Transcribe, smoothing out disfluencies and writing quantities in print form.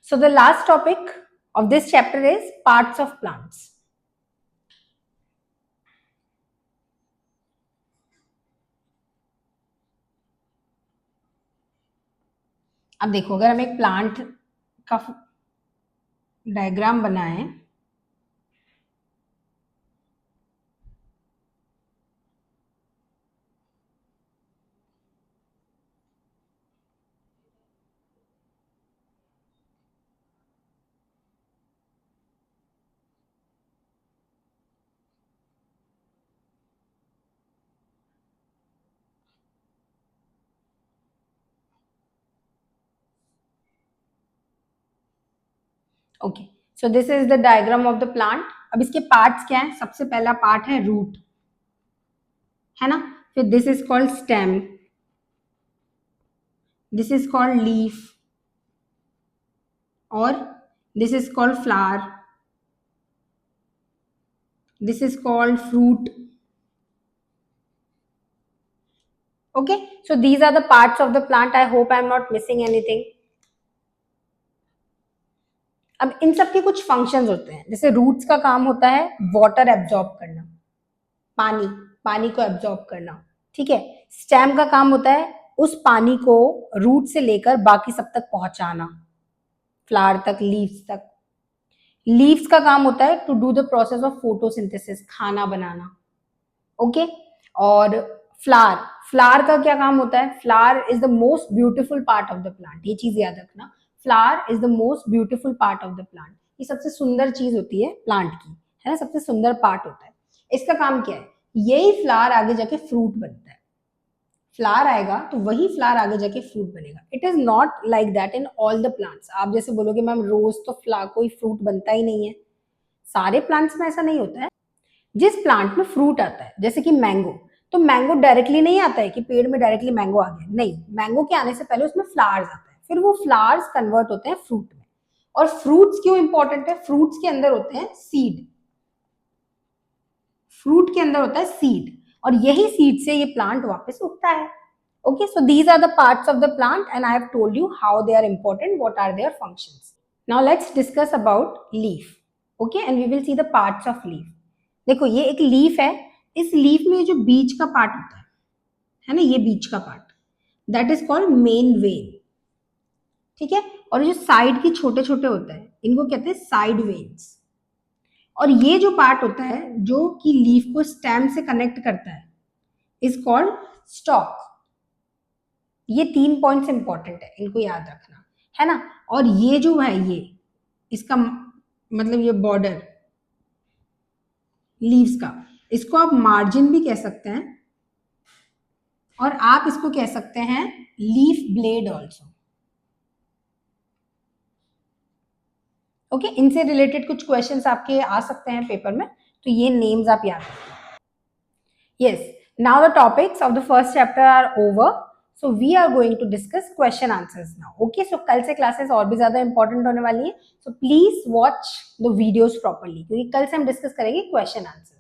So the last topic of this chapter is parts of plants. अब देखो, अगर हम एक प्लांट का डायग्राम बनाएं, okay, so this is the diagram of the plant. अब इसके पार्ट्स क्या है? सबसे पहला पार्ट है रूट, है ना। फिर this is called stem, this is called leaf, और this is called flower, this is called fruit. Okay, so these are the parts of the plant. I hope I am not missing anything. अब इन सब के कुछ functions होते हैं। जैसे roots का काम होता है वाटर एब्जॉर्ब करना, पानी को एब्जॉर्ब करना, ठीक है। स्टेम का काम होता है उस पानी को रूट से लेकर बाकी सब तक पहुंचाना, फ्लावर तक, लीव्स तक। लीव्स का काम होता है to do the process of photosynthesis, खाना बनाना, ओके। और फ्लावर का क्या काम होता है? Flower is the most beautiful part of the plant. ये चीज याद रखना, flower is the most beautiful part of the plant. ये सबसे सुंदर चीज होती है प्लांट की, है ना, सबसे सुंदर पार्ट होता है। इसका काम क्या है? यही फ्लावर आगे जाके फ्रूट बनता है। फ्लावर आएगा तो वही फ्लावर आगे जाके फ्रूट बनेगा। It is not like that in all the plants. आप जैसे बोलोगे मैम रोज तो फ्लावर कोई फ्रूट बनता ही नहीं है, सारे प्लांट्स में ऐसा नहीं होता है। जिस प्लांट में फ्रूट आता है, जैसे कि मैंगो, तो मैंगो डायरेक्टली नहीं आता है कि पेड़ में डायरेक्टली मैंगो आ गया, नहीं। मैंगो के आने से पहले उसमें फ्लावर्स आता है, फिर वो फ्लावर्स कन्वर्ट होते हैं फ्रूट में। और फ्रूट्स क्यों इंपॉर्टेंट है? फ्रूट्स के अंदर होते हैं सीड, फ्रूट के अंदर होता है सीड, और यही सीड से ये प्लांट वापस उगता है। Okay, so these are the parts of the plant and I have told you how they are important, what are their functions. Now let's discuss about leaf. Okay, and we will see the parts of leaf. देखो ये एक leaf है, इस leaf में जो बीच का part होता है ना, ये बीच का part, that is called main vein, ठीक है। और जो साइड के छोटे छोटे होते हैं इनको कहते हैं साइड वेन्स। और ये जो पार्ट होता है जो कि लीफ को स्टेम से कनेक्ट करता है इज कॉल्ड स्टॉक। ये 3 पॉइंट्स इंपॉर्टेंट है, इनको याद रखना, है ना। और ये जो है, ये इसका मतलब ये बॉर्डर लीव्स का, इसको आप मार्जिन भी कह सकते हैं, और आप इसको कह सकते हैं लीफ ब्लेड ऑल्सो। ओके, इनसे रिलेटेड कुछ क्वेश्चंस आपके आ सकते हैं पेपर में, तो ये नेम्स आप याद रखें। Yes, now the topics of the first chapter are over, so we are going to discuss question answers now. Okay, so कल से क्लासेस और भी ज्यादा इंपॉर्टेंट होने वाली है, so please watch the videos properly, क्योंकि कल से हम डिस्कस करेंगे क्वेश्चन आंसर।